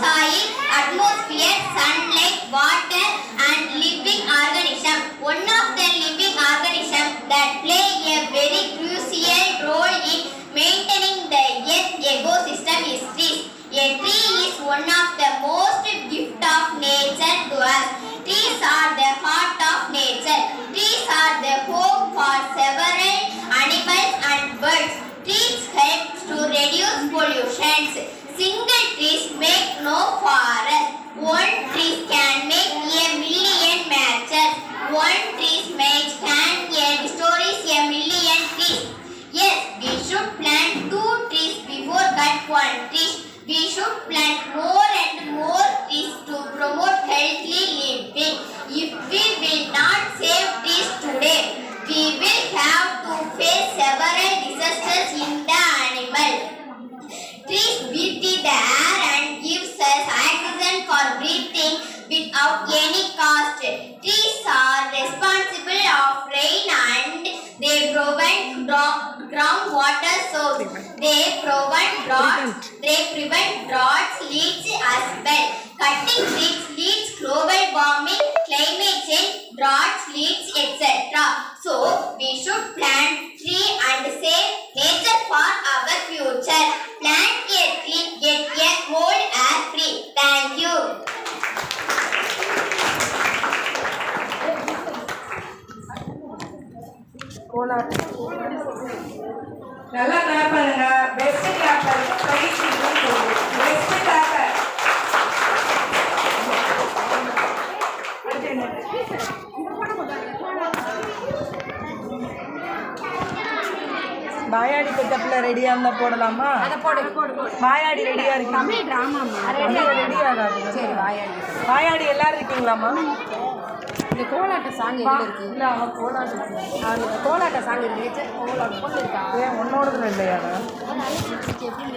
soil, atmosphere, sunlight, water, and living organism. One of the living organisms that play a very crucial role in maintaining the Earth ecosystem is trees. A tree is one of the most gift of nature to us. Trees are the heart of nature. Trees are the home for several animals and birds. Trees help to reduce pollutions. Single trees make no forest. One tree can make a million matches. One tree's match can stories a million trees. Yes, we should plant 2 trees before cut 1 tree. We should plant more and more trees to promote healthy living. If we will not save trees today, we will have to face several disasters in the animal. Trees breathe the air and gives us oxygen for breathing without any cost. Trees are responsible of rain and they provide groundwater source. They prevent droughts, leaks as well. Cutting trees leads global warming, climate change, droughts, leaks, etc. So we should plant tree and save nature for our future. Plant a tree, get a cold air free. Thank you. நல்லா clap பண்ணுங்க. Best clapper prize best clapper. மாயாடி பிக்கப்ல ரெடியா இருந்தா போடலாமா? அதை போடு. மாயாடி ரெடியா இருக்கு. தமிழ் டிராமாமா ரெடியா ஆகாது. சரி வாயாடி. மாயாடி எல்லாரும் இருக்கீங்களாமா? இந்த கோலாட்ட சாங் எங்க இருக்கு? இல்ல அவ கோலாட்ட. அந்த கோலாட்ட சாங் இருக்கு. கோலாட்ட பொண்ணு இருக்கா? ஏன் உன்னோடதுல இல்லையா? எப்படி